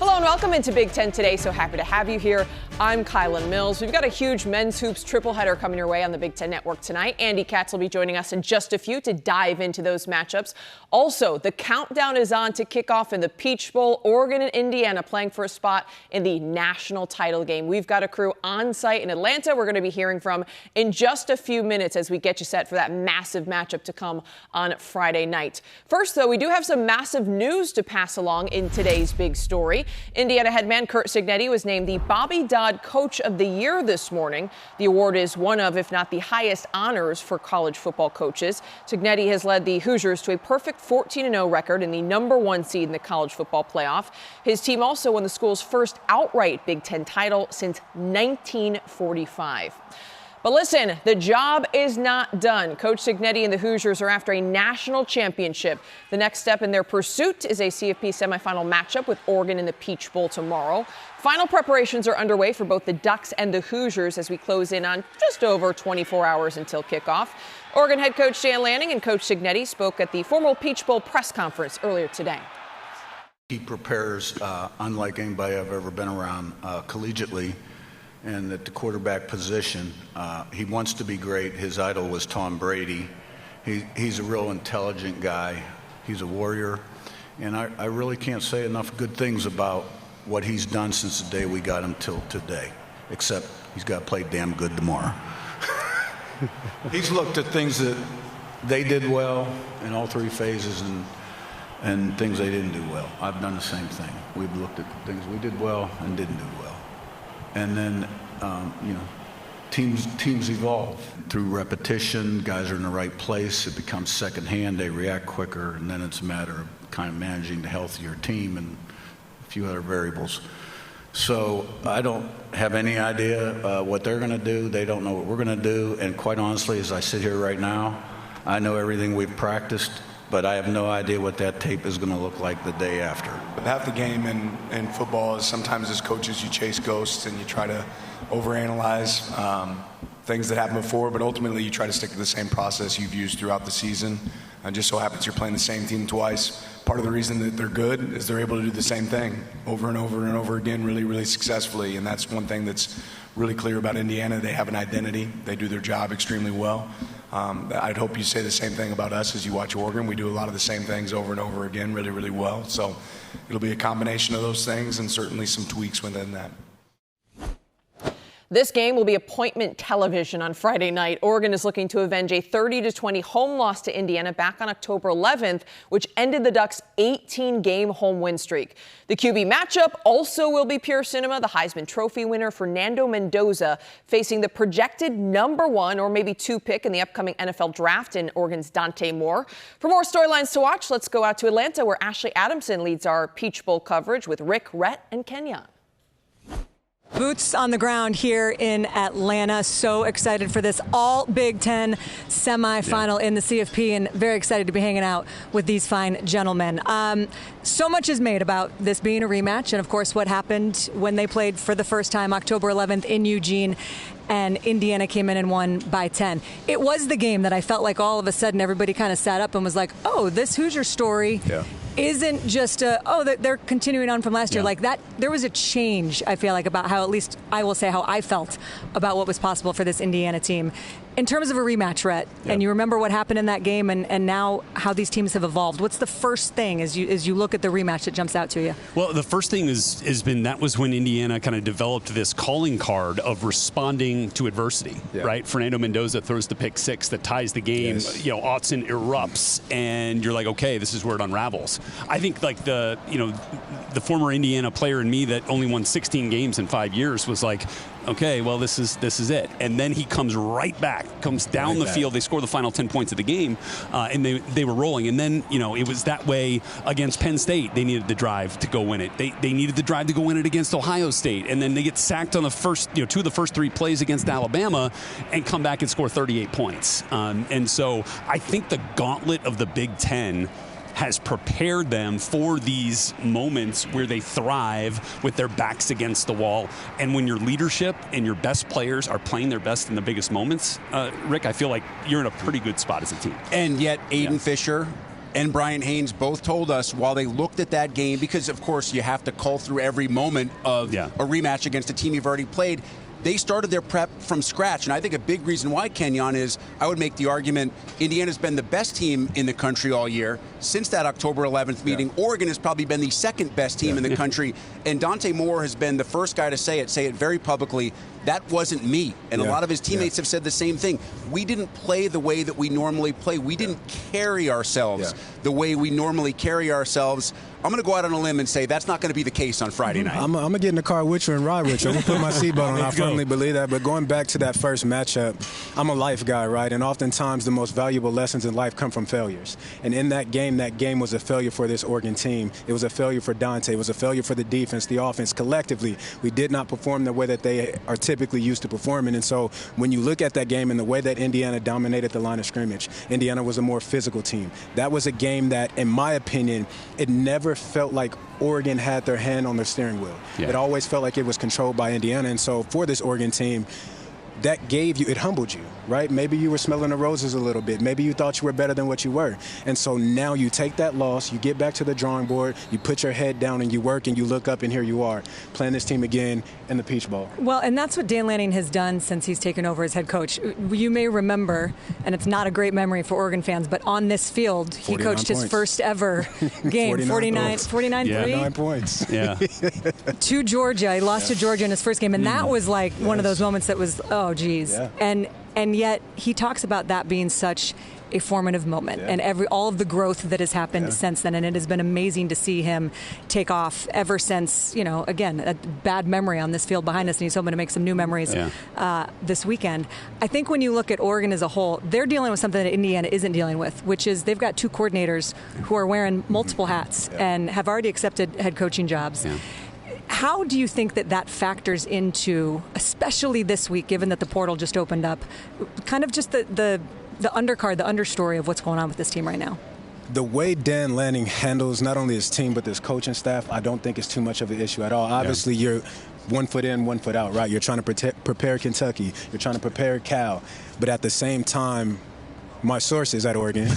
Hello and welcome into Big Ten Today. So happy to have you here. I'm Kylan Mills. We've got a huge men's hoops triple header coming your way on the Big Ten Network tonight. Andy Katz will be joining us in just a few to dive into those matchups. Also, the countdown is on to kick off in the Peach Bowl. Oregon and Indiana playing for a spot in the national title game. We've got a crew on site in Atlanta we're going to be hearing from in just a few minutes as we get you set for that massive matchup to come on Friday night. First, though, we do have some massive news to pass along in today's big story. Indiana head man Curt Cignetti was named the Bobby Dodd Coach of the Year this morning. The award is one of, if not the highest honors for college football coaches. Cignetti has led the Hoosiers to a perfect 14-0 record in the #1 seed in the college football playoff. His team also won the school's first outright Big Ten title since 1945. But listen, the job is not done. Coach Cignetti and the Hoosiers are after a national championship. The next step in their pursuit is a CFP semifinal matchup with Oregon in the Peach Bowl tomorrow. Final preparations are underway for both the Ducks and the Hoosiers as we close in on just over 24 hours until kickoff. Oregon head coach Dan Lanning and Coach Cignetti spoke at the formal Peach Bowl press conference earlier today. He prepares unlike anybody I've ever been around collegiately. And at the quarterback position, he wants to be great. His idol was Tom Brady. He's a real intelligent guy. He's a warrior. And I really can't say enough good things about what he's done since the day we got him till today, except he's got to play damn good tomorrow. He's looked at things that they did well in all three phases and things they didn't do well. I've done the same thing. We've looked at things we did well and didn't do well. And then, teams evolve through repetition. Guys are in the right place. It becomes secondhand. They react quicker. And then it's a matter of kind of managing the health of your team and a few other variables. So I don't have any idea what they're going to do. They don't know what we're going to do. And quite honestly, as I sit here right now, I know everything we've practiced, but I have no idea what that tape is going to look like the day after. Half the game in football is sometimes as coaches you chase ghosts and you try to overanalyze things that happened before, but ultimately you try to stick to the same process you've used throughout the season. And just so happens you're playing the same team twice. Part of the reason that they're good is they're able to do the same thing over and over and over again really, really successfully. And that's one thing that's really clear about Indiana. They have an identity. They do their job extremely well. I'd hope you say the same thing about us as you watch Oregon. We do a lot of the same things over and over again really, really well. So it'll be a combination of those things and certainly some tweaks within that. This game will be appointment television on Friday night. Oregon is looking to avenge a 30-20 home loss to Indiana back on October 11th, which ended the Ducks' 18-game home win streak. The QB matchup also will be pure cinema. The Heisman Trophy winner Fernando Mendoza facing the projected #1 or maybe 2 pick in the upcoming NFL draft in Oregon's Dante Moore. For more storylines to watch, let's go out to Atlanta where Ashley Adamson leads our Peach Bowl coverage with Rick, Rhett, and Kenya. Boots on the ground here in Atlanta. So excited for this all Big Ten semifinal in the CFP and very excited to be hanging out with these fine gentlemen. So much is made about this being a rematch and, of course, what happened when they played for the first time October 11th in Eugene and Indiana came in and won by 10. It was the game that I felt like all of a sudden everybody kind of sat up and was like, oh, this Hoosier story isn't just they're continuing on from last year. Like that, there was a change, I feel like, about how, at least I will say, how I felt about what was possible for this Indiana team. In terms of a rematch, Rhett, and you remember what happened in that game and now how these teams have evolved, what's the first thing as you look at the rematch that jumps out to you? Well, the first thing has been that was when Indiana kind of developed this calling card of responding to adversity, right? Fernando Mendoza throws the pick six that ties the game. Yes. Autzen erupts, and you're like, okay, this is where it unravels. I think like the former Indiana player in me that only won 16 games in 5 years was like, okay, well, this is it. And then he comes right back, comes down the field. They score the final 10 points of the game, and they were rolling. And then, it was that way against Penn State. They needed the drive to go win it. They needed the drive to go win it against Ohio State. And then they get sacked on the first, 2 of the first 3 plays against Alabama and come back and score 38 points. And so I think the gauntlet of the Big Ten has prepared them for these moments where they thrive with their backs against the wall. And when your leadership and your best players are playing their best in the biggest moments, Rick, I feel like you're in a pretty good spot as a team. And yet Aiden Fisher and Brian Haynes both told us while they looked at that game, because of course you have to cull through every moment of a rematch against a team you've already played, they started their prep from scratch. And I think a big reason why, Kenyon, is I would make the argument Indiana's been the best team in the country all year. Since that October 11th meeting, Oregon has probably been the second best team in the country. And Dante Moore has been the first guy to say it very publicly. That wasn't me. And a lot of his teammates have said the same thing. We didn't play the way that we normally play. We didn't carry ourselves the way we normally carry ourselves. I'm going to go out on a limb and say that's not going to be the case on Friday night. I'm going to get in the car with you and ride with you. I'm going to put my seatbelt on. I firmly believe that. But going back to that first matchup, I'm a life guy, right? And oftentimes the most valuable lessons in life come from failures. And in that game was a failure for this Oregon team. It was a failure for Dante. It was a failure for the defense, the offense. Collectively, we did not perform the way that they are typically used to performing. And so when you look at that game and the way that Indiana dominated the line of scrimmage, Indiana was a more physical team. That was a game that, in my opinion, it never felt like Oregon had their hand on the steering wheel. It always felt like it was controlled by Indiana. And so for this Oregon team, that it humbled you, right? Maybe you were smelling the roses a little bit. Maybe you thought you were better than what you were. And so now you take that loss, you get back to the drawing board, you put your head down and you work and you look up and here you are, playing this team again in the Peach Bowl. Well, and that's what Dan Lanning has done since he's taken over as head coach. You may remember, and it's not a great memory for Oregon fans, but on this field, he coached his first ever game, 49 points. Yeah. To Georgia. He lost to Georgia in his first game, and that was like one of those moments that was, oh, geez. Yeah. And yet he talks about that being such a formative moment and all of the growth that has happened since then. And it has been amazing to see him take off ever since, again, a bad memory on this field behind us, and he's hoping to make some new memories this weekend. I think when you look at Oregon as a whole, they're dealing with something that Indiana isn't dealing with, which is they've got two coordinators who are wearing multiple hats and have already accepted head coaching jobs. Yeah. How do you think that factors into, especially this week, given that the portal just opened up, kind of just the undercard, the understory of what's going on with this team right now? The way Dan Lanning handles not only his team but his coaching staff, I don't think is too much of an issue at all. Obviously, you're 1 foot in, 1 foot out, right? You're trying to prepare Kentucky. You're trying to prepare Cal. But at the same time, my sources at Oregon,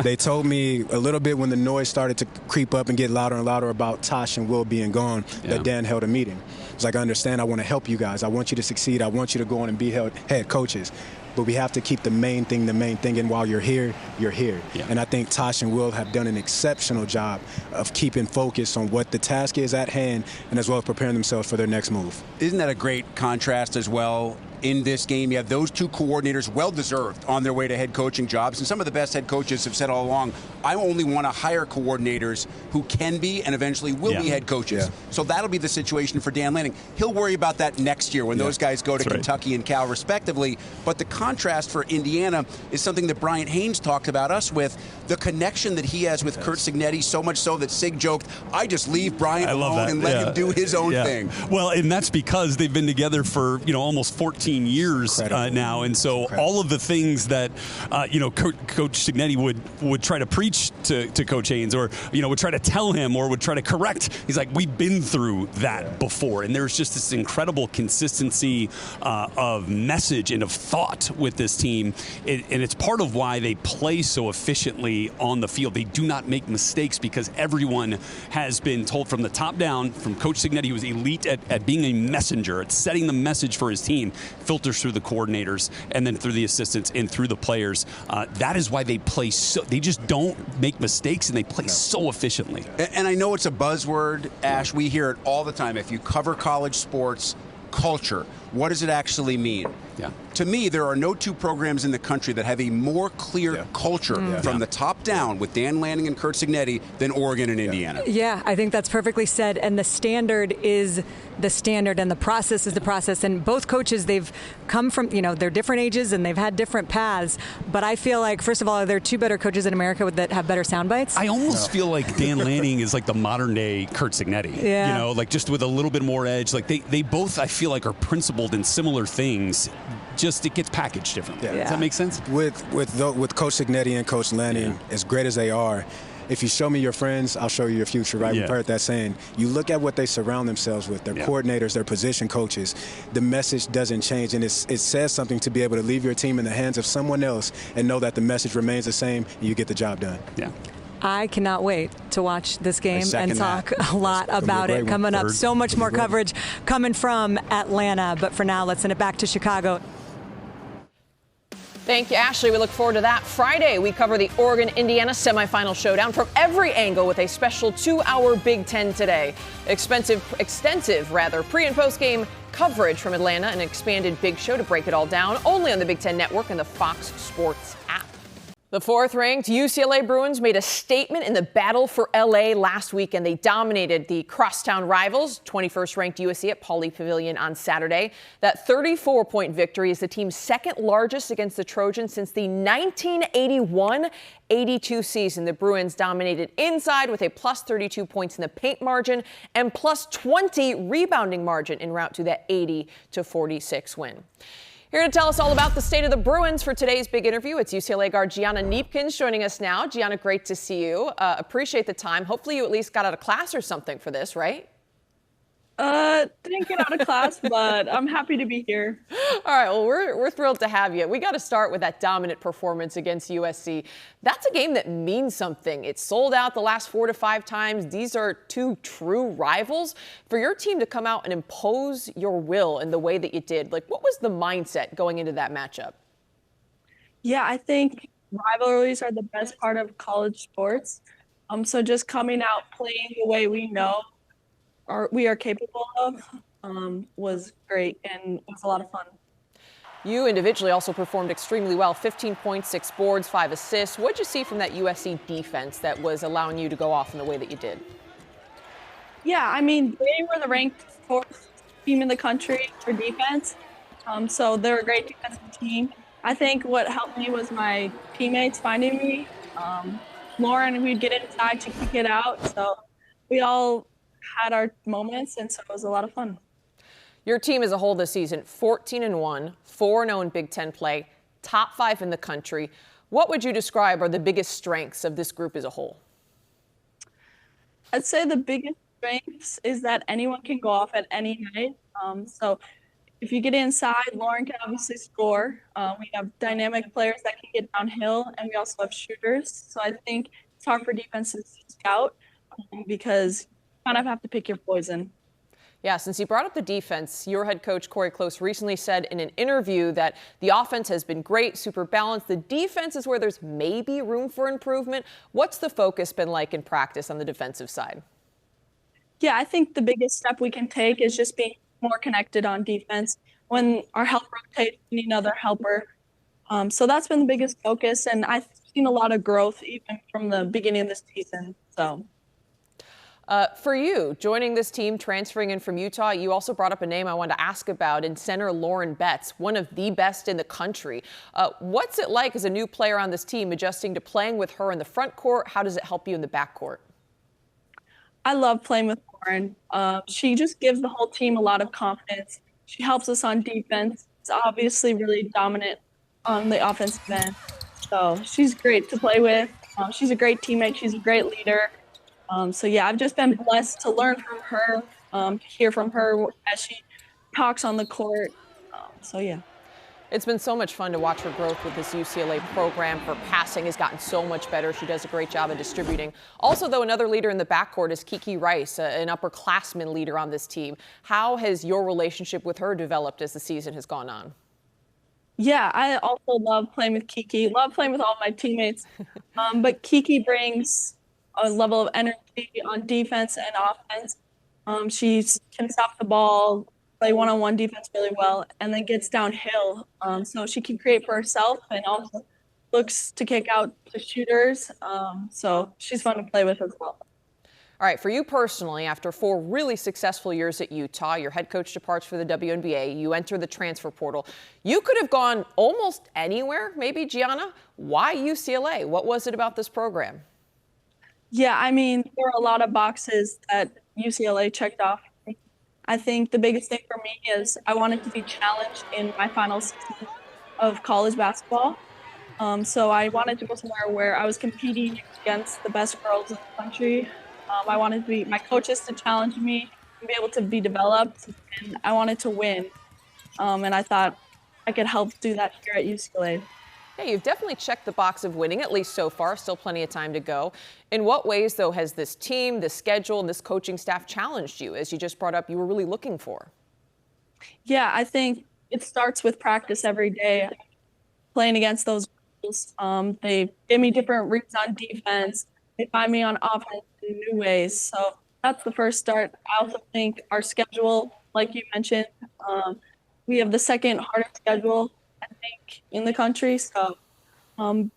they told me a little bit when the noise started to creep up and get louder and louder about Tosh and Will being gone, that Dan held a meeting. It's like, I understand, I want to help you guys. I want you to succeed. I want you to go on and be head coaches. But we have to keep the main thing, and while you're here, you're here. Yeah. And I think Tosh and Will have done an exceptional job of keeping focus on what the task is at hand and as well as preparing themselves for their next move. Isn't that a great contrast as well? In this game, you have those two coordinators, well-deserved, on their way to head coaching jobs. And some of the best head coaches have said all along, I only want to hire coordinators who can be and eventually will be head coaches. Yeah. So that'll be the situation for Dan Lanning. He'll worry about that next year when those guys go to Kentucky and Cal, respectively. But the contrast for Indiana is something that Brian Haynes talked about us with, the connection that he has with Curt Cignetti, so much so that Sig joked, I just leave Brian alone and let him do his own thing. Well, and that's because they've been together for, almost 14 years now, and so all of the things that Coach Cignetti would try to preach to Coach Haynes, or would try to tell him, or would try to correct. He's like, we've been through that before, and there's just this incredible consistency of message and of thought with this team, and it's part of why they play so efficiently on the field. They do not make mistakes because everyone has been told from the top down, from Coach Cignetti, who was elite at being a messenger, at setting the message for his team, filters through the coordinators and then through the assistants and through the players. That is why they play they just don't make mistakes, and they play so efficiently. And I know it's a buzzword, Ash. We hear it all the time. If you cover college sports, culture, what does it actually mean? Yeah. To me, there are no two programs in the country that have a more clear culture from the top down with Dan Lanning and Curt Cignetti than Oregon and Indiana. Yeah, I think that's perfectly said. And the standard is the standard, and the process is the process. And both coaches, they've come from, they're different ages and they've had different paths. But I feel like, first of all, there are two better coaches in America that have better sound bites. I almost feel like Dan Lanning is like the modern day Curt Cignetti. Yeah. Like just with a little bit more edge. Like they both, I feel like, are principled in similar things. Just it gets packaged differently. Does that make sense? With Coach Cignetti and Coach Lanning, as great as they are, if you show me your friends, I'll show you your future, right? We've heard that saying. You look at what they surround themselves with, their coordinators, their position coaches. The message doesn't change, and it says something to be able to leave your team in the hands of someone else and know that the message remains the same and you get the job done. Yeah. I cannot wait to watch this game and talk a lot about it coming up. So much more coverage coming from Atlanta. But for now, let's send it back to Chicago. Thank you, Ashley. We look forward to that. Friday, we cover the Oregon-Indiana semifinal showdown from every angle with a special 2-hour Big Ten today. Extensive pre- and post-game coverage from Atlanta, an expanded Big Show to break it all down, only on the Big Ten Network and the Fox Sports app. The fourth-ranked UCLA Bruins made a statement in the battle for LA last weekend. They dominated the crosstown rivals, 21st-ranked USC at Pauley Pavilion on Saturday. That 34-point victory is the team's second largest against the Trojans since the 1981-82 season. The Bruins dominated inside with a plus 32 points in the paint margin and plus 20 rebounding margin en route to that 80-46 win. Here to tell us all about the state of the Bruins for today's big interview, it's UCLA guard Gianna Kneepkens joining us now. Gianna, great to see you. Appreciate the time. Hopefully you at least got out of class or something for this, right? Didn't get out of class, but I'm happy to be here. All right, well, we're thrilled to have you. We got to start with that dominant performance against USC. That's a game that means something. It's sold out the last 4 to 5 times. These are two true rivals. For your team to come out and impose your will in the way that you did, like, what was the mindset going into that matchup? Yeah, I think rivalries are the best part of college sports. So just coming out, playing the way we know we are capable of was great, and it was a lot of fun. You individually also performed extremely well, 15 points, 6 boards, 5 assists. What did you see from that USC defense that was allowing you to go off in the way that you did? Yeah, I mean, they were the ranked 4th team in the country for defense, so they're a great defensive team. I think what helped me was my teammates finding me. Lauren, we'd get inside to kick it out, so we all had our moments, and so it was a lot of fun. Your team as a whole this season, 14-1, 4-0 in Big Ten play, top 5 in the country. What would you describe are the biggest strengths of this group as a whole? I'd say the biggest strengths is that anyone can go off at any night. So if you get inside, Lauren can obviously score. We have dynamic players that can get downhill, and we also have shooters. So I think it's hard for defenses to scout because kind of have to pick your poison. Yeah, since you brought up the defense, your head coach, Corey Close, recently said in an interview that the offense has been great, super balanced. The defense is where there's maybe room for improvement. What's the focus been like in practice on the defensive side? Yeah, I think the biggest step we can take is just being more connected on defense. When our help rotates, we need another helper. So that's been the biggest focus, and I've seen a lot of growth even from the beginning of this season. So. For you, joining this team, transferring in from Utah, you also brought up a name I wanted to ask about in center Lauren Betts, one of the best in the country. What's it like as a new player on this team, adjusting to playing with her in the front court? How does it help you in the back court? I love playing with Lauren. She just gives the whole team a lot of confidence. She helps us on defense. It's obviously really dominant on the offensive end. So she's great to play with. She's a great teammate. She's a great leader. So, yeah, I've just been blessed to learn from her, hear from her as she talks on the court. So, yeah. It's been so much fun to watch her growth with this UCLA program. Her passing has gotten so much better. She does a great job of distributing. Also, though, another leader in the backcourt is Kiki Rice, an upperclassman leader on this team. How has your relationship with her developed as the season has gone on? Yeah, I also love playing with Kiki. Love playing with all my teammates. But Kiki brings a level of energy on defense and offense. She can stop the ball, play one-on-one defense really well, and then gets downhill. So she can create for herself and also looks to kick out to shooters. So she's fun to play with as well. All right, for you personally, after 4 really successful years at Utah, your head coach departs for the WNBA, you enter the transfer portal. You could have gone almost anywhere, maybe, Gianna. Why UCLA? What was it about this program? Yeah, I mean, there are a lot of boxes that UCLA checked off. I think the biggest thing for me is I wanted to be challenged in my final season of college basketball. So I wanted to go somewhere where I was competing against the best girls in the country. I wanted to be my coaches to challenge me and be able to be developed, and I wanted to win. And I thought I could help do that here at UCLA. Yeah, you've definitely checked the box of winning, at least so far. Still plenty of time to go. In what ways, though, has this team, this schedule, and this coaching staff challenged you, as you just brought up you were really looking for? Yeah, I think it starts with practice every day, playing against those girls. They give me different reads on defense. They find me on offense in new ways. So that's the first start. I also think our schedule, like you mentioned, we have the second hardest schedule, I think, in the country. So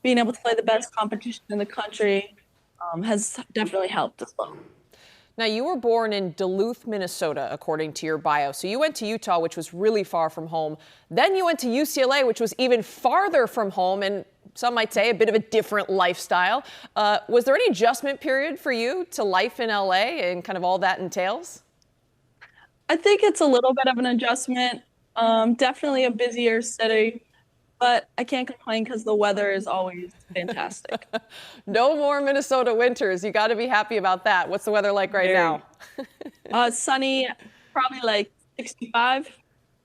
being able to play the best competition in the country has definitely helped as well. Now, you were born in Duluth, Minnesota, according to your bio. So you went to Utah, which was really far from home. Then you went to UCLA, which was even farther from home, and some might say a bit of a different lifestyle. Was there any adjustment period for you to life in LA and kind of all that entails? I think it's a little bit of an adjustment. Definitely a busier city, but I can't complain because the weather is always fantastic. No more Minnesota winters. You got to be happy about that. What's the weather like right now? Sunny, probably like 65.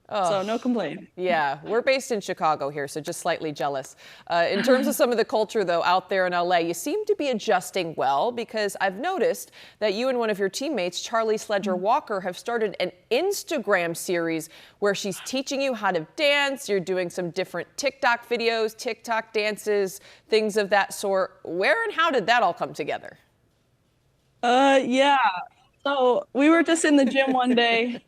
Oh, so no complaint. Yeah, we're based in Chicago here, so just slightly jealous. In terms of some of the culture, though, out there in LA, you seem to be adjusting well, because I've noticed that you and one of your teammates, Charlie Sledger-Walker, have started an Instagram series where she's teaching you how to dance. You're doing some different TikTok videos, TikTok dances, things of that sort. Where and how did that all come together? Yeah. So we were just in the gym one day.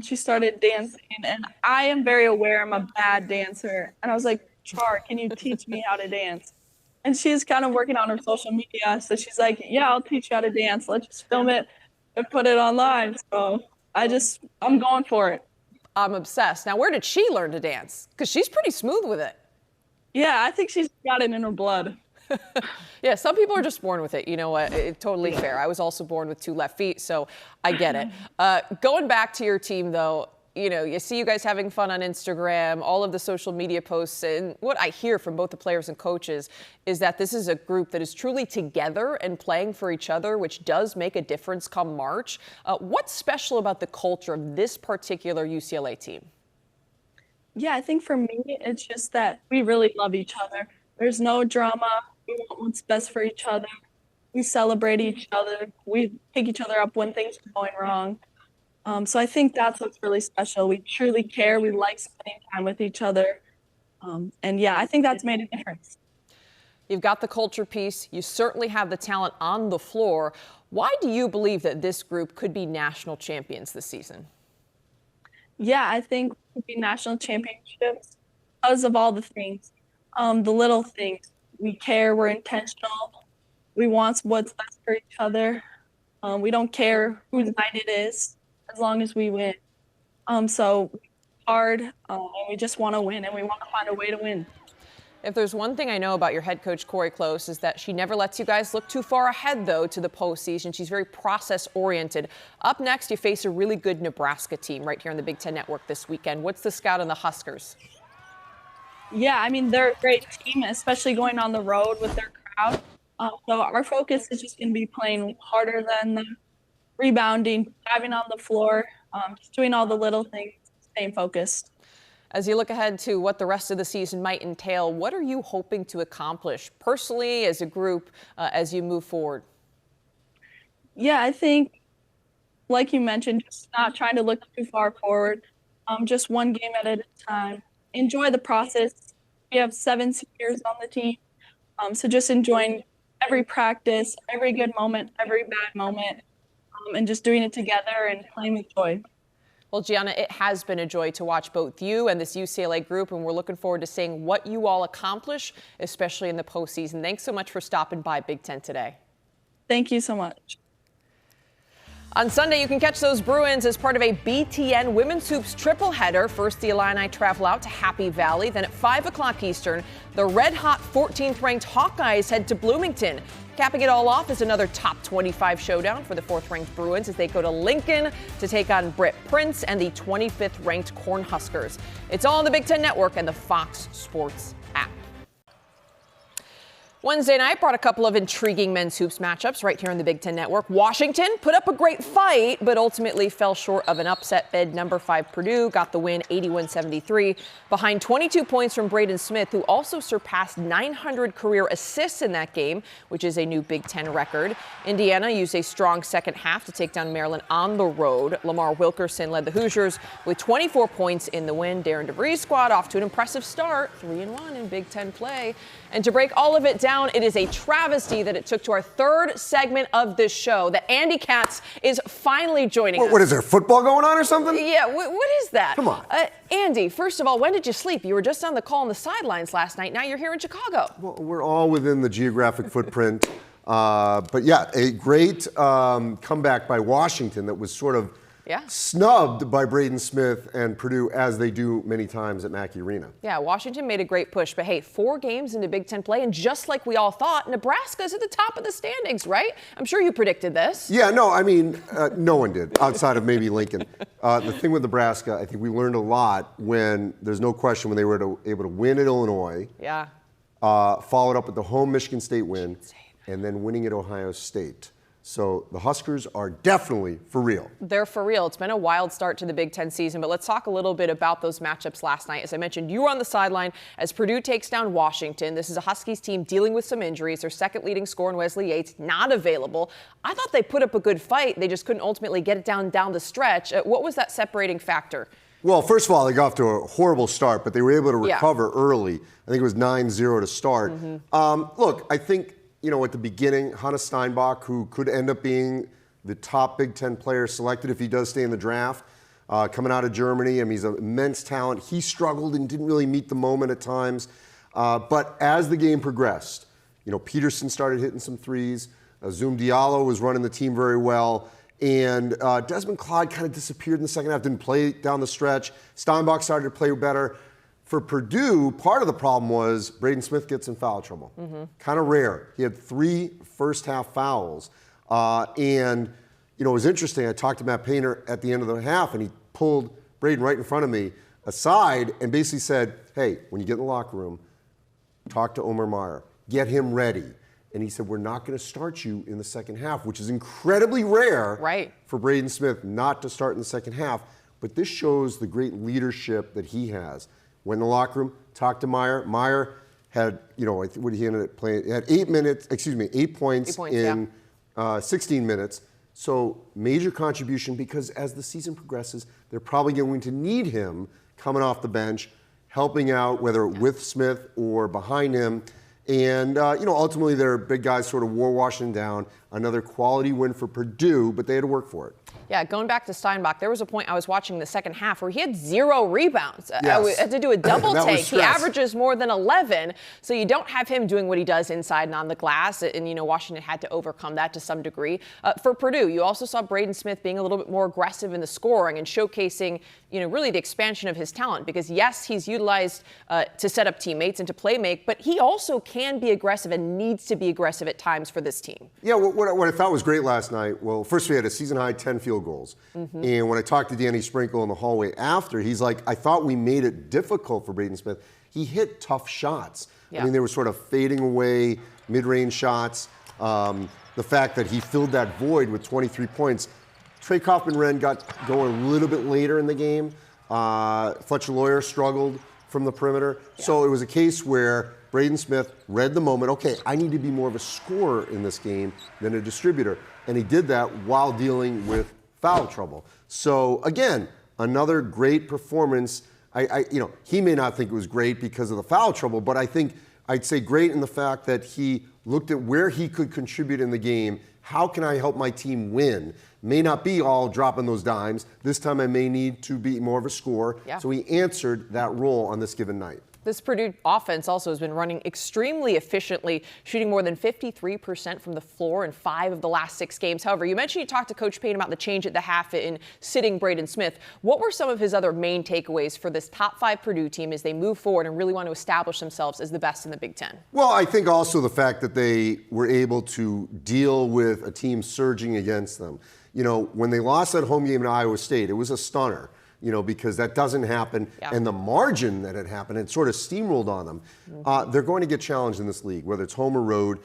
She started dancing, and I am very aware I'm a bad dancer. And I was like, Char, can you teach me how to dance? And she's kind of working on her social media. So she's like, yeah, I'll teach you how to dance. Let's just film it and put it online. So I'm going for it. I'm obsessed. Now, where did she learn to dance? Because she's pretty smooth with it. Yeah, I think she's got it in her blood. Yeah, some people are just born with it. You know what? It's totally fair. I was also born with 2 left feet, so I get it. Going back to your team, though, you know, you see you guys having fun on Instagram, all of the social media posts, and what I hear from both the players and coaches is that this is a group that is truly together and playing for each other, which does make a difference come March. What's special about the culture of this particular UCLA team? Yeah, I think for me, it's just that we really love each other. There's no drama. We want what's best for each other. We celebrate each other. We pick each other up when things are going wrong. So I think that's what's really special. We truly care. We like spending time with each other. And yeah, I think that's made a difference. You've got the culture piece. You certainly have the talent on the floor. Why do you believe that this group could be national champions this season? Yeah, I think we could be national championships because of all the things, the little things. We care. We're intentional. We want what's best for each other. We don't care whose night it is, as long as we win. So hard, and we just want to win, and we want to find a way to win. If there's one thing I know about your head coach, Corey Close, is that she never lets you guys look too far ahead, though, to the postseason. She's very process-oriented. Up next, you face a really good Nebraska team right here on the Big Ten Network this weekend. What's the scout on the Huskers? Yeah, I mean, they're a great team, especially going on the road with their crowd. So our focus is just going to be playing harder than them, rebounding, diving on the floor, just doing all the little things, staying focused. As you look ahead to what the rest of the season might entail, what are you hoping to accomplish personally, as a group, as you move forward? Yeah, I think, like you mentioned, just not trying to look too far forward, just one game at a time. Enjoy the process. We have 7 seniors on the team, so just enjoying every practice, every good moment, every bad moment, and just doing it together and playing with joy. Well, Gianna, it has been a joy to watch both you and this UCLA group, and we're looking forward to seeing what you all accomplish, especially in the postseason. Thanks so much for stopping by Big Ten today. Thank you so much. On Sunday, you can catch those Bruins as part of a BTN Women's Hoops triple header. First, the Illini travel out to Happy Valley. Then at 5 o'clock Eastern, the red-hot 14th-ranked Hawkeyes head to Bloomington. Capping it all off is another top 25 showdown for the 4th-ranked Bruins as they go to Lincoln to take on Britt Prince and the 25th-ranked Cornhuskers. It's all on the Big Ten Network and the Fox Sports app. Wednesday night brought a couple of intriguing men's hoops matchups right here on the Big Ten Network. Washington put up a great fight, but ultimately fell short of an upset bid. Number 5 Purdue got the win 81-73 behind 22 points from Braden Smith, who also surpassed 900 career assists in that game, which is a new Big Ten record. Indiana used a strong second half to take down Maryland on the road. Lamar Wilkerson led the Hoosiers with 24 points in the win. Darren DeVries' squad off to an impressive start, 3-1 in Big Ten play. And to break all of it down, it is a travesty that it took to our third segment of this show that Andy Katz is finally joining us. What is there, football going on or something? Yeah, what is that? Come on. Andy, first of all, when did you sleep? You were just on the call on the sidelines last night. Now you're here in Chicago. Well, we're all within the geographic footprint. But yeah, a great comeback by Washington that was sort of snubbed by Braden Smith and Purdue, as they do many times at Mackey Arena. Yeah, Washington made a great push. But hey, 4 games into Big Ten play, and just like we all thought, Nebraska's at the top of the standings, right? I'm sure you predicted this. Yeah, no, I mean, no one did, outside of maybe Lincoln. The thing with Nebraska, I think we learned a lot when, there's no question, when they were able to win at Illinois. Yeah. Followed up with the home Michigan State win, and then winning at Ohio State. So the Huskers are definitely for real. They're for real. It's been a wild start to the Big Ten season, but let's talk a little bit about those matchups last night. As I mentioned, you were on the sideline as Purdue takes down Washington. This is a Huskies team dealing with some injuries. Their second leading scorer, Wesley Yates, not available. I thought they put up a good fight. They just couldn't ultimately get it down the stretch. What was that separating factor? Well, first of all, they got off to a horrible start, but they were able to recover early. I think it was 9-0 to start. Look, I think, at the beginning, Hannah Steinbach, who could end up being the top Big Ten player selected if he does stay in the draft, coming out of Germany. I mean, he's an immense talent. He struggled and didn't really meet the moment at times. But as the game progressed, Peterson started hitting some threes. Zoom Diallo was running the team very well. And Desmond Clyde kind of disappeared in the second half, didn't play down the stretch. Steinbach started to play better. For Purdue, part of the problem was Braden Smith gets in foul trouble. Kind of rare. He had 3 first-half fouls. And, it was interesting. I talked to Matt Painter at the end of the half, and he pulled Braden right in front of me aside and basically said, hey, when you get in the locker room, talk to Omar Meyer. Get him ready. And he said, we're not going to start you in the second half, which is incredibly rare for Braden Smith not to start in the second half. But this shows the great leadership that he has. Went in the locker room, talked to Meyer. Meyer had, what he ended up playing. He had 8 points in 16 minutes. So major contribution, because as the season progresses, they're probably going to need him coming off the bench, helping out, whether with Smith or behind him. And, ultimately their big guys sort of wore Washington down. Another quality win for Purdue, but they had to work for it. Yeah, going back to Steinbach, there was a point I was watching the second half where he had 0 rebounds. I had to do a double take. He averages more than 11, so you don't have him doing what he does inside and on the glass, and, Washington had to overcome that to some degree. For Purdue, you also saw Braden Smith being a little bit more aggressive in the scoring and showcasing, really the expansion of his talent, because, yes, he's utilized to set up teammates and to play make, but he also can be aggressive and needs to be aggressive at times for this team. Yeah, what I thought was great last night, well, first we had a season-high 10 field goals. And when I talked to Danny Sprinkle in the hallway after, he's like, I thought we made it difficult for Braden Smith. He hit tough shots. I mean, they were sort of fading away, mid-range shots. The fact that he filled that void with 23 points. Trey Kaufman-Wren got going a little bit later in the game. Fletcher Lawyer struggled from the perimeter. So it was a case where Braden Smith read the moment, okay, I need to be more of a scorer in this game than a distributor. And he did that while dealing with foul trouble. So again, another great performance. He may not think it was great because of the foul trouble, but I think I'd say great in the fact that he looked at where he could contribute in the game. How can I help my team win? May not be all dropping those dimes. This time I may need to be more of a scorer. So he answered that role on this given night. This Purdue offense also has been running extremely efficiently, shooting more than 53% from the floor in 5 of the last 6 games. However, you mentioned you talked to Coach Payne about the change at the half in sitting Braden Smith. What were some of his other main takeaways for this top 5 Purdue team as they move forward and really want to establish themselves as the best in the Big Ten? Well, I think also the fact that they were able to deal with a team surging against them. When they lost that home game in Iowa State, it was a stunner. because that doesn't happen. Yeah. And the margin that it happened, it sort of steamrolled on them. They're going to get challenged in this league, whether it's home or road.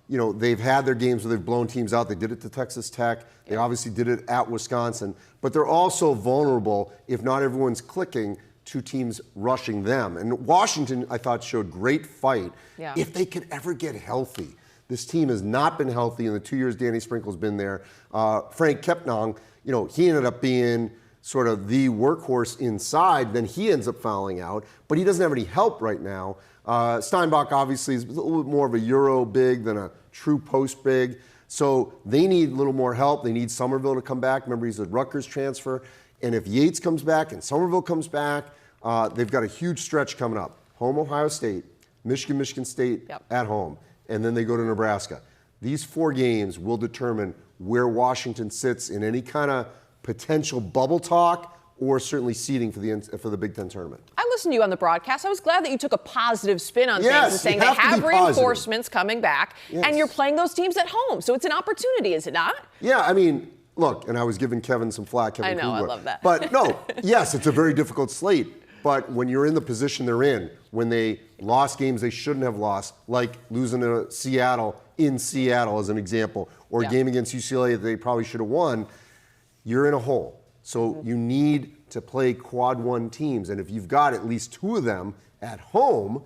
They've had their games where they've blown teams out. They did it to Texas Tech. They obviously did it at Wisconsin. But they're also vulnerable if not everyone's clicking to teams rushing them. And Washington, I thought, showed great fight if they could ever get healthy. This team has not been healthy in the 2 years Danny Sprinkle's been there. Frank Kepnang, he ended up being sort of the workhorse inside. Then he ends up fouling out, but he doesn't have any help right now. Steinbach obviously is a little bit more of a Euro big than a true post big. So they need a little more help. They need Somerville to come back. Remember, he's a Rutgers transfer. And if Yates comes back and Somerville comes back, they've got a huge stretch coming up. Home Ohio State, Michigan State at home, and then they go to Nebraska. These 4 games will determine where Washington sits in any kind of potential bubble talk or certainly seeding for the Big Ten tournament. I listened to you on the broadcast. I was glad that you took a positive spin on things and saying they have reinforcements coming back, and you're playing those teams at home. So it's an opportunity, is it not? Yeah, I mean, look, and I was giving Kevin some flack. I know, I love that. But no, yes, it's a very difficult slate. But when you're in the position they're in, when they lost games they shouldn't have lost, like losing to Seattle in Seattle as an example, or a game against UCLA that they probably should have won, you're in a hole. So you need to play quad 1 teams. And if you've got at least 2 of them at home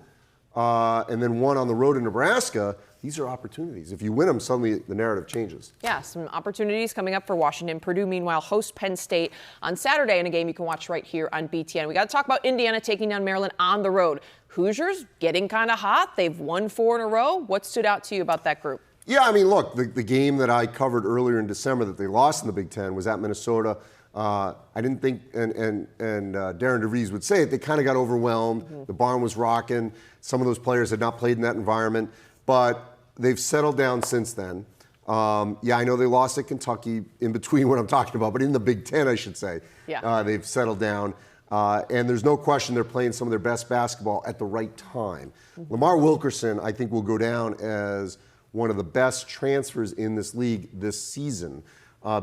and then 1 on the road in Nebraska, these are opportunities. If you win them, suddenly the narrative changes. Yeah, some opportunities coming up for Washington. Purdue, meanwhile, host Penn State on Saturday in a game you can watch right here on BTN. We got to talk about Indiana taking down Maryland on the road. Hoosiers getting kind of hot. They've won 4 in a row. What stood out to you about that group? Yeah, I mean, look, the game that I covered earlier in December that they lost in the Big Ten was at Minnesota. I didn't think, and Darren DeVries would say it, they kind of got overwhelmed. The barn was rocking. Some of those players had not played in that environment. But they've settled down since then. I know they lost at Kentucky in between what I'm talking about, but in the Big Ten, I should say. They've settled down. And there's no question they're playing some of their best basketball at the right time. Lamar Wilkerson, I think, will go down as one of the best transfers in this league this season.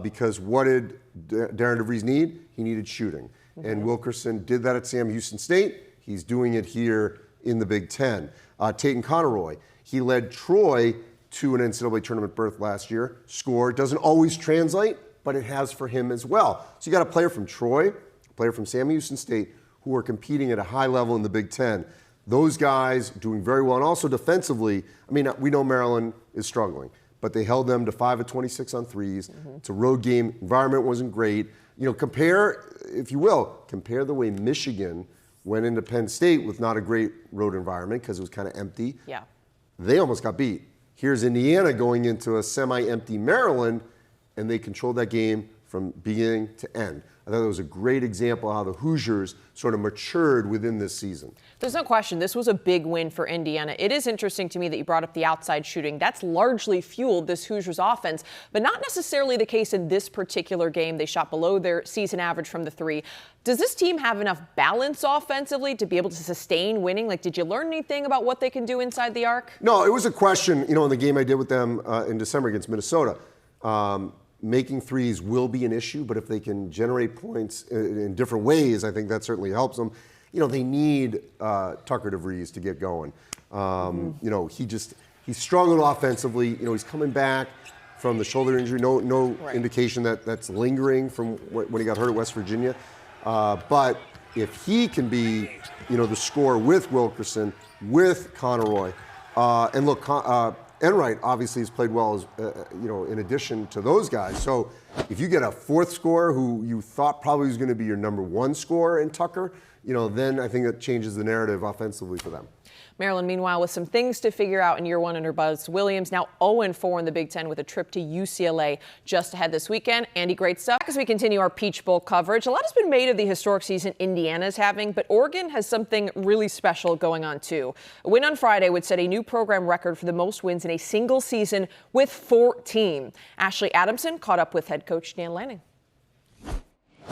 Because what did Darren DeVries need? He needed shooting. And Wilkerson did that at Sam Houston State. He's doing it here in the Big Ten. Tatum Conroy, he led Troy to an NCAA tournament berth last year. Score doesn't always translate, but it has for him as well. So you got a player from Troy, a player from Sam Houston State, who are competing at a high level in the Big Ten. Those guys doing very well. And also defensively, I mean, we know Maryland is struggling, but they held them to 5 of 26 on threes. It's a road game. Environment wasn't great. Compare, if you will, compare the way Michigan went into Penn State with not a great road environment because it was kind of empty. They almost got beat. Here's Indiana going into a semi-empty Maryland, and they controlled that game from beginning to end. I thought it was a great example of how the Hoosiers sort of matured within this season. There's no question this was a big win for Indiana. It is interesting to me that you brought up the outside shooting. That's largely fueled this Hoosiers offense, but not necessarily the case in this particular game. They shot below their season average from the 3. Does this team have enough balance offensively to be able to sustain winning? Like, did you learn anything about what they can do inside the arc? No, it was a question, in the game I did with them in December against Minnesota. Making threes will be an issue, but if they can generate points in different ways, I think that certainly helps them. They need Tucker DeVries to get going. He's struggled offensively. He's coming back from the shoulder injury. No indication that that's lingering from when he got hurt at West Virginia. But if he can be, the scorer with Wilkerson, with Conroy, and look, Enright obviously has played well, in addition to those guys. So if you get a 4th scorer who you thought probably was going to be your number 1 scorer in Tucker, then I think that changes the narrative offensively for them. Maryland, meanwhile, with some things to figure out in year 1 under Buzz Williams, now 0-4 in the Big Ten with a trip to UCLA just ahead this weekend. Andy, great stuff. As we continue our Peach Bowl coverage, a lot has been made of the historic season Indiana's having, but Oregon has something really special going on too. A win on Friday would set a new program record for the most wins in a single season with 14. Ashley Adamson caught up with head coach Dan Lanning.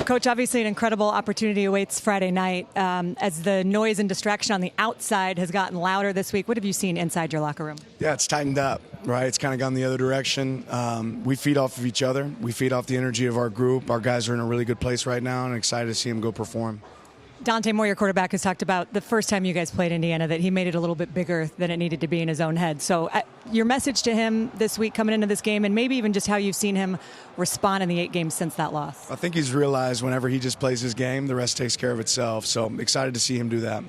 Coach, obviously an incredible opportunity awaits Friday night as the noise and distraction on the outside has gotten louder this week. What have you seen inside your locker room? Yeah, it's tightened up. right? It's kind of gone the other direction. We feed off of each other. We feed off the energy of our group. Our guys are in a really good place right now, and I'm excited to see them go perform. Dante Moore, your quarterback, has talked about the first time you guys played Indiana that he made it a little bit bigger than it needed to be in his own head. So your message to him this week coming into this game, and maybe even just how you've seen him respond in the 8 games since that loss. I think he's realized whenever he just plays his game, the rest takes care of itself. So I'm excited to see him do that.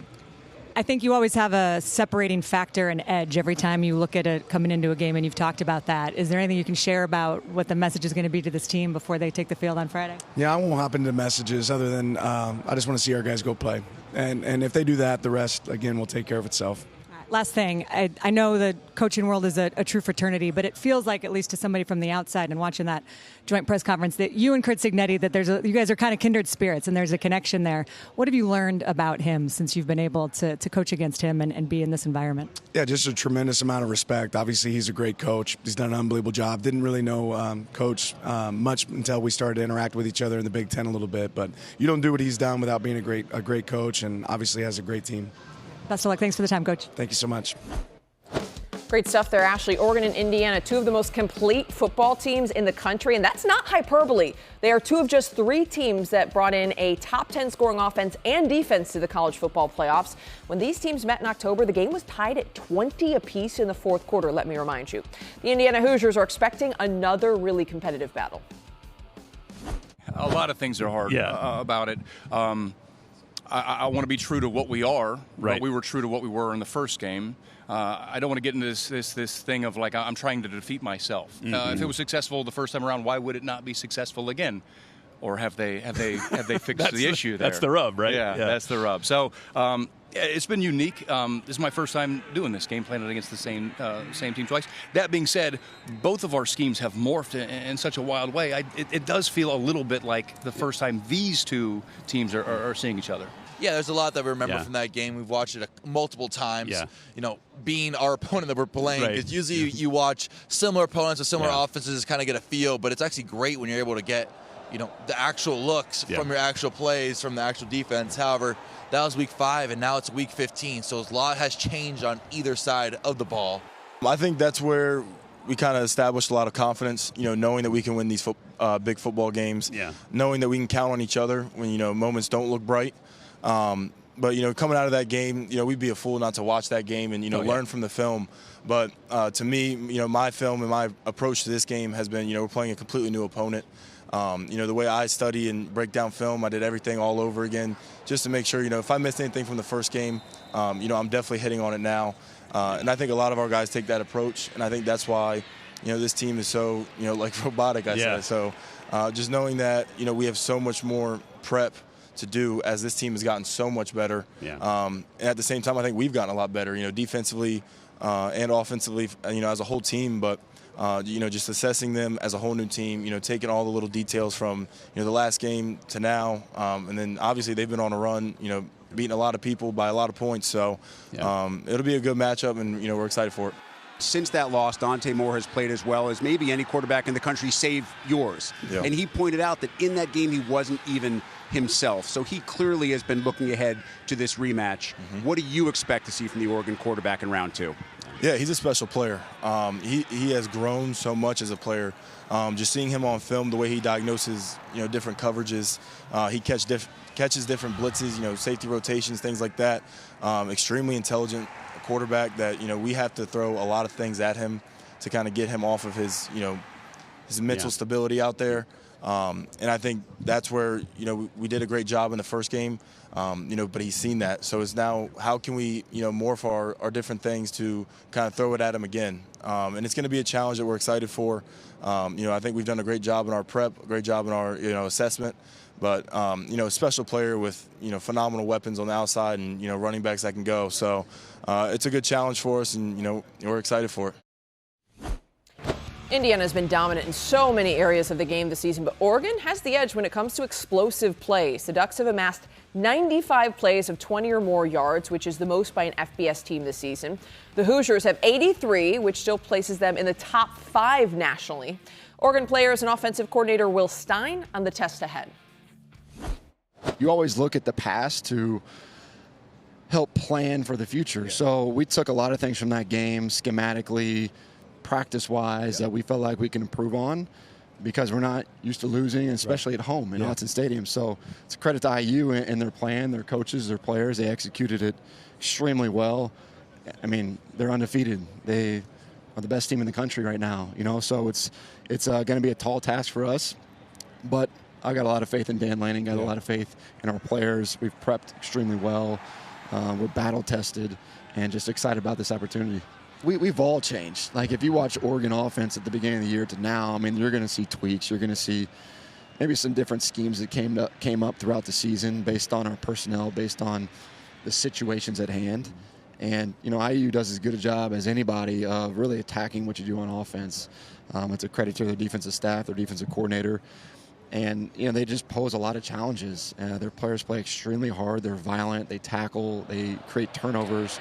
I think you always have a separating factor and edge every time you look at it coming into a game, and you've talked about that. Is there anything you can share about what the message is going to be to this team before they take the field on Friday? Yeah, I won't hop into messages other than I just want to see our guys go play. And if they do that, the rest, again, will take care of itself. Last thing, I know the coaching world is a true fraternity, but it feels like, at least to somebody from the outside and watching that joint press conference, that you and Kurt Cignetti, that you guys are kind of kindred spirits and there's a connection there. What have you learned about him since you've been able to coach against him and be in this environment? Yeah, just a tremendous amount of respect. Obviously, he's a great coach. He's done an unbelievable job. Didn't really know Coach much until we started to interact with each other in the Big Ten a little bit. But you don't do what he's done without being a great coach, and obviously has a great team. Best of luck. Thanks for the time, Coach. Thank you so much. Great stuff there, Ashley. Oregon and Indiana, 2 of the most complete football teams in the country, and that's not hyperbole. They are 2 of just 3 teams that brought in a top 10 scoring offense and defense to the college football playoffs. When these teams met in October, the game was tied at 20 apiece in the 4th quarter, let me remind you. The Indiana Hoosiers are expecting another really competitive battle. A lot of things are hard about it. I want to be true to what we are, but we were true to what we were in the first game. I don't want to get into this thing of like I'm trying to defeat myself. If it was successful the first time around, why would it not be successful again? Or have they fixed the issue there? That's the rub, right? Yeah, that's the rub. So it's been unique. This is my first time doing this game, playing it against the same team twice. That being said, both of our schemes have morphed in such a wild way. It does feel a little bit like the first time these 2 teams are seeing each other. Yeah, there's a lot that we remember from that game. We've watched it multiple times. Yeah. You know, being our opponent that we're playing. Because usually you watch similar opponents with similar offenses, kind of get a feel. But it's actually great when you're able to get, the actual looks from your actual plays, from the actual defense. However, that was week 5, and now it's week 15. So a lot has changed on either side of the ball. I think that's where we kind of established a lot of confidence, knowing that we can win these big football games, knowing that we can count on each other when, moments don't look bright. But, coming out of that game, we'd be a fool not to watch that game and, learn from the film. But to me, my film and my approach to this game has been, we're playing a completely new opponent. The way I study and break down film, I did everything all over again just to make sure, if I missed anything from the first game, I'm definitely hitting on it now. And I think a lot of our guys take that approach, and I think that's why, this team is so, robotic, I say. So just knowing that, we have so much more prep to do as this team has gotten so much better. And at the same time, I think we've gotten a lot better, defensively and offensively, as a whole team. But, just assessing them as a whole new team, taking all the little details from, the last game to now. And then obviously they've been on a run, beating a lot of people by a lot of points. So it'll be a good matchup, and, we're excited for it. Since that loss, Dante Moore has played as well as maybe any quarterback in the country, save yours. And he pointed out that in that game he wasn't even himself. So he clearly has been looking ahead to this rematch. What do you expect to see from the Oregon quarterback in round 2? Yeah, he's a special player. He has grown so much as a player. Just seeing him on film, the way he diagnoses, different coverages, he catches different blitzes, safety rotations, things like that. Extremely intelligent quarterback that, we have to throw a lot of things at him to kind of get him off of his, his mental stability out there. And I think that's where, we did a great job in the first game, but he's seen that. So it's now how can we, morph our different things to kind of throw it at him again. And it's going to be a challenge that we're excited for. I think we've done a great job in our prep, a great job in our, assessment. But, a special player with, phenomenal weapons on the outside and, running backs that can go. So it's a good challenge for us, and, we're excited for it. Indiana has been dominant in so many areas of the game this season, but Oregon has the edge when it comes to explosive plays. The Ducks have amassed 95 plays of 20 or more yards, which is the most by an FBS team this season. The Hoosiers have 83, which still places them in the top 5 nationally. Oregon players and offensive coordinator Will Stein on the test ahead. You always look at the past to help plan for the future. So we took a lot of things from that game schematically, practice-wise that we felt like we can improve on because we're not used to losing, especially at home in Autzen Stadium. So it's a credit to IU and their plan, their coaches, their players. They executed it extremely well. I mean, they're undefeated. They are the best team in the country right now, so it's going to be a tall task for us. But I got a lot of faith in Dan Lanning, got a lot of faith in our players. We've prepped extremely well. We're battle-tested and just excited about this opportunity. We've all changed. Like, if you watch Oregon offense at the beginning of the year to now, I mean, you're going to see tweaks. You're going to see maybe some different schemes that came up throughout the season based on our personnel, based on the situations at hand. And, IU does as good a job as anybody of really attacking what you do on offense. It's a credit to their defensive staff, their defensive coordinator. And, they just pose a lot of challenges. Their players play extremely hard. They're violent. They tackle. They create turnovers,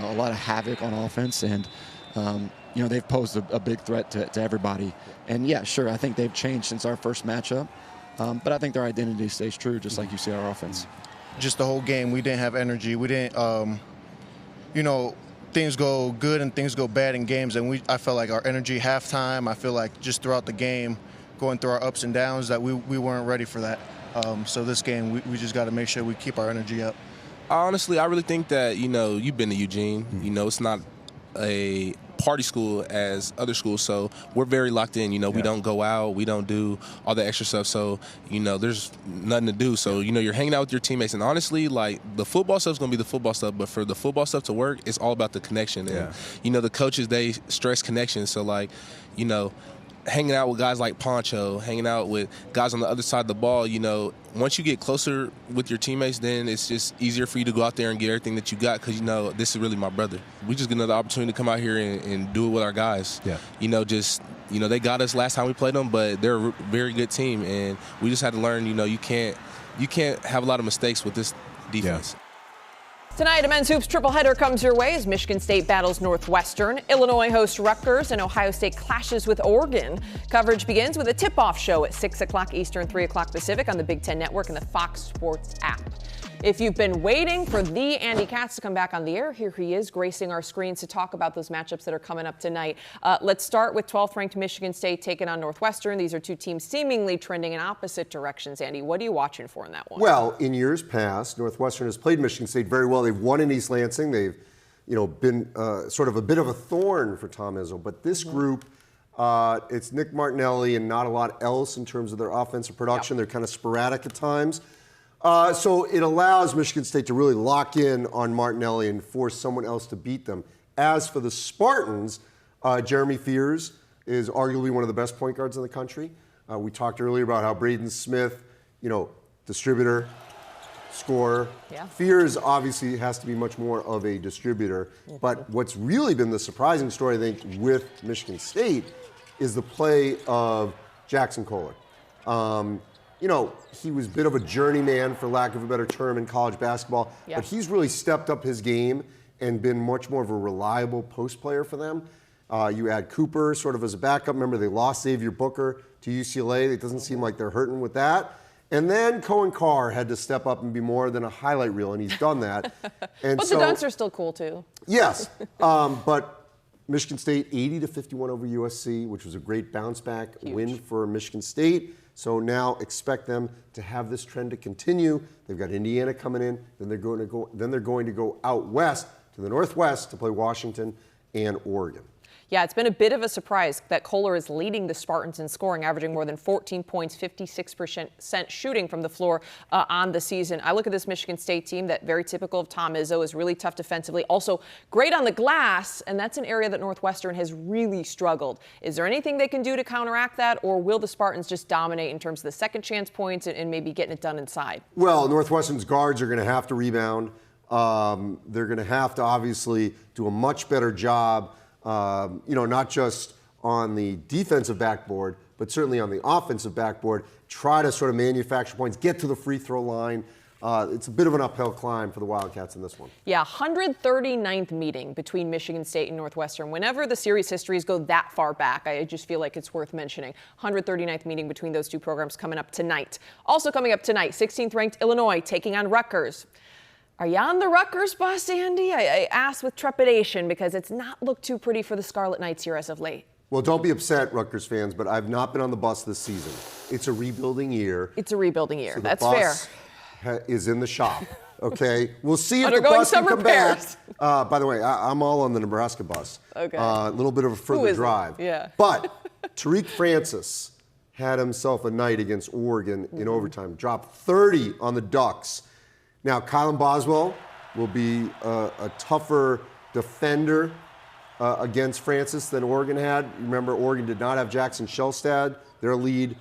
a lot of havoc on offense. And, they've posed a big threat to everybody. And, yeah, sure, I think they've changed since our first matchup. But I think their identity stays true, just like you see our offense. Just the whole game, we didn't have energy. We didn't, things go good and things go bad in games. And I felt like our energy halftime, I feel like just throughout the game, going through our ups and downs, that we weren't ready for that. So this game, we just got to make sure we keep our energy up. Honestly, I really think that, you've been to Eugene. It's not a party school as other schools, so we're very locked in. We don't go out, we don't do all the extra stuff, so there's nothing to do. So you're hanging out with your teammates, and honestly, like, the football stuff's gonna be the football stuff, but for the football stuff to work, it's all about the connection. And the coaches, they stress connection, so like, hanging out with guys like Poncho, hanging out with guys on the other side of the ball, once you get closer with your teammates, then it's just easier for you to go out there and get everything that you got because, this is really my brother. We just get another opportunity to come out here and do it with our guys. They got us last time we played them, but they're a very good team, and we just had to learn, you can't have a lot of mistakes with this defense. Tonight, a men's hoops triple header comes your way as Michigan State battles Northwestern. Illinois hosts Rutgers, and Ohio State clashes with Oregon. Coverage begins with a tip-off show at 6 o'clock Eastern, 3 o'clock Pacific on the Big Ten Network and the Fox Sports app. If you've been waiting for the Andy Katz to come back on the air, here he is gracing our screens to talk about those matchups that are coming up tonight. Let's start with 12th ranked Michigan State taking on Northwestern. These are two teams seemingly trending in opposite directions. Andy, what are you watching for in that one? Well, in years past, Northwestern has played Michigan State very well. They've won in East Lansing. They've been sort of a bit of a thorn for Tom Izzo. But this group, it's Nick Martinelli and not a lot else in terms of their offensive production. They're kind of sporadic at times. So it allows Michigan State to really lock in on Martinelli and force someone else to beat them. As for the Spartans, Jeremy Fears is arguably one of the best point guards in the country. We talked earlier about how Braden Smith, distributor, scorer. Fears obviously has to be much more of a distributor. But what's really been the surprising story, I think, with Michigan State is the play of Jackson Kohler. He was a bit of a journeyman, for lack of a better term, in college basketball, but he's really stepped up his game and been much more of a reliable post player for them. You add Cooper sort of as a backup. Remember, they lost Xavier Booker to UCLA. It doesn't seem like they're hurting with that. And then Cohen Carr had to step up and be more than a highlight reel, and he's done that. And but the dunks are still cool, too. Yes, but Michigan State 80-51 over USC, which was a great bounce-back win for Michigan State. So now expect them to have this trend to continue. They've got Indiana coming in, then they're going to go out west to the Northwest to play Washington and Oregon. Yeah, it's been a bit of a surprise that Kohler is leading the Spartans in scoring, averaging more than 14 points, 56% shooting from the floor on the season. I look at this Michigan State team that, very typical of Tom Izzo, is really tough defensively. Also great on the glass, and that's an area that Northwestern has really struggled. Is there anything they can do to counteract that, or will the Spartans just dominate in terms of the second chance points and maybe getting it done inside? Well, Northwestern's guards are going to have to rebound. They're going to have to obviously do a much better job, not just on the defensive backboard, but certainly on the offensive backboard. Try to sort of manufacture points, get to the free throw line. It's a bit of an uphill climb for the Wildcats in this one. Yeah, 139th meeting between Michigan State and Northwestern. Whenever the series histories go that far back, I just feel like it's worth mentioning. 139th meeting between those two programs coming up tonight. Also coming up tonight, 16th ranked Illinois taking on Rutgers. Are you on the Rutgers bus, Andy? I asked with trepidation because it's not looked too pretty for the Scarlet Knights here as of late. Well, don't be upset, Rutgers fans, but I've not been on the bus this season. It's a rebuilding year. It's a rebuilding year. So the That's bus fair. Is in the shop. Okay, we'll see if the bus can come back. By the way, I'm all on the Nebraska bus. Okay. A little bit of a further drive. Yeah. But Tariq Francis had himself a night against Oregon in overtime. Dropped 30 on the Ducks. Now, Kylan Boswell will be a tougher defender against Francis than Oregon had. Remember, Oregon did not have Jackson Shelstad, their lead,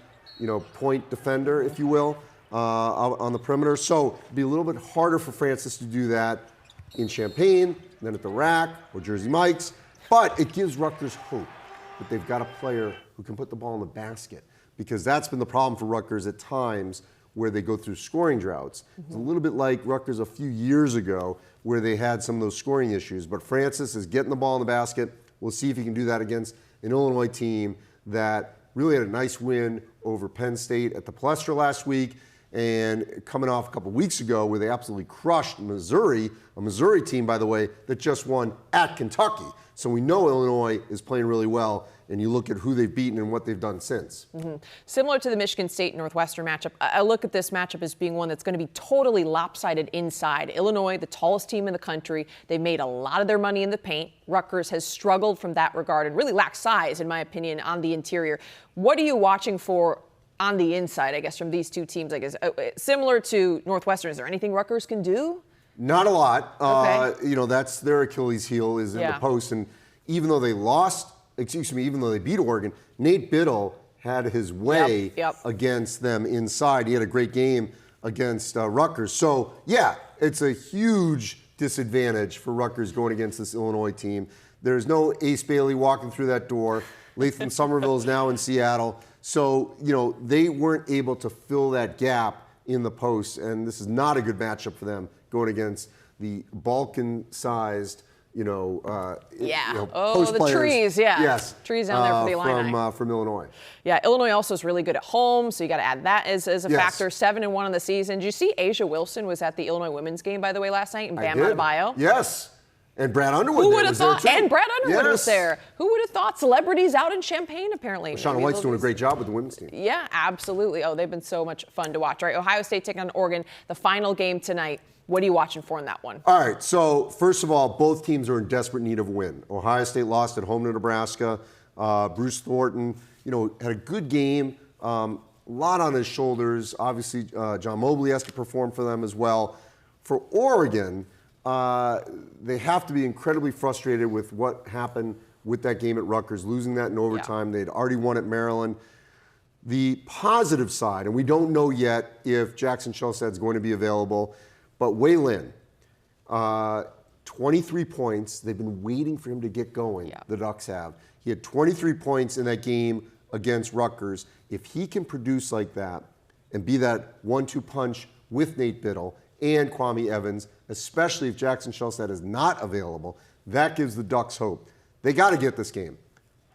point defender, if you will, out on the perimeter. So it'd be a little bit harder for Francis to do that in Champaign than at the Rack or Jersey Mike's. But it gives Rutgers hope that they've got a player who can put the ball in the basket, because that's been the problem for Rutgers at times where they go through scoring droughts. It's a little bit like Rutgers a few years ago where they had some of those scoring issues. But Francis is getting the ball in the basket. We'll see if he can do that against an Illinois team that really had a nice win over Penn State at the Palestra last week, and coming off a couple weeks ago where they absolutely crushed Missouri, a Missouri team, by the way, that just won at Kentucky. So we know Illinois is playing really well, and you look at who they've beaten and what they've done since. Similar to the Michigan State-Northwestern matchup, I look at this matchup as being one that's going to be totally lopsided inside. Illinois, the tallest team in the country, they've made a lot of their money in the paint. Rutgers has struggled from that regard and really lacks size, in my opinion, on the interior. What are you watching for on the inside, I guess, from these two teams? I guess similar to Northwestern, is there anything Rutgers can do? Not a lot. Okay. That's their Achilles heel is in the post. And even though they even though they beat Oregon, Nate Biddle had his way against them inside. He had a great game against Rutgers. So, yeah, it's a huge disadvantage for Rutgers going against this Illinois team. There's no Ace Bailey walking through that door. Latham Somerville is now in Seattle. So, they weren't able to fill that gap in the post, and this is not a good matchup for them going against the Balkan-sized, post the players. Trees, Yes. Trees down there for the Illini. From Illinois. Yeah, Illinois also is really good at home, so you got to add that as a factor. 7-1 on the season. Did you see Asia Wilson was at the Illinois women's game, by the way, last night, and Bam Adebayo? Yes. And Brad Underwood Who would have thought? there too. And Brad Underwood was there. Who would have thought? Celebrities out in Champaign, apparently. Shauna White's doing a great job with the women's team. Yeah, absolutely. Oh, they've been so much fun to watch. All right, Ohio State taking on Oregon, the final game tonight. What are you watching for in that one? All right, so first of all, both teams are in desperate need of a win. Ohio State lost at home to Nebraska. Bruce Thornton, had a good game. A lot on his shoulders. Obviously, John Mobley has to perform for them as well. For Oregon, they have to be incredibly frustrated with what happened with that game at Rutgers, losing that in overtime. They'd already won at Maryland. The positive side, and we don't know yet if Jackson Shelstad is going to be available, but Wei Lin, 23 points. They've been waiting for him to get going, the Ducks have. He had 23 points in that game against Rutgers. If he can produce like that and be that 1-2 punch with Nate Biddle and Kwame Evans, especially if Jackson Shelstad is not available, that gives the Ducks hope. They got to get this game,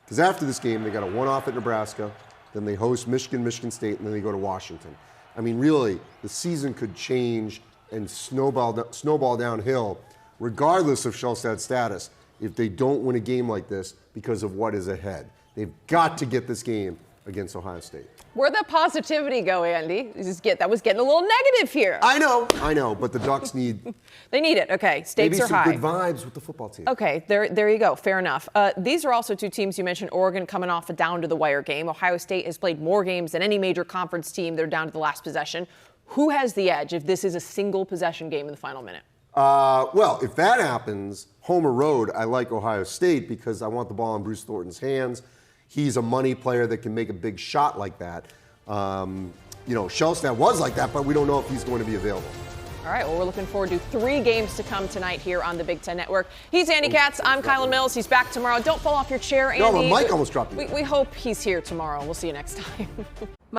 because after this game, they got a one-off at Nebraska, then they host Michigan State, and then they go to Washington. I mean, really, the season could change and snowball downhill, regardless of Shelstad's status, if they don't win a game like this because of what is ahead. They've got to get this game against Ohio State. Where'd that positivity go, Andy? That was getting a little negative here. I know, but the Ducks need... They need it, okay. Stakes are high. Maybe some good vibes with the football team. Okay, there you go. Fair enough. These are also two teams you mentioned, Oregon coming off a down-to-the-wire game. Ohio State has played more games than any major conference team. They're down to the last possession. Who has the edge if this is a single-possession game in the final minute? Well, if that happens, home or road, I like Ohio State because I want the ball in Bruce Thornton's hands. He's a money player that can make a big shot like that. Shelstad was like that, but we don't know if he's going to be available. All right, well, we're looking forward to 3 games to come tonight here on the Big Ten Network. He's Andy Katz. I'm Kylan Mills. He's back tomorrow. Don't fall off your chair, Andy. No, my mic almost dropped. We hope he's here tomorrow. We'll see you next time.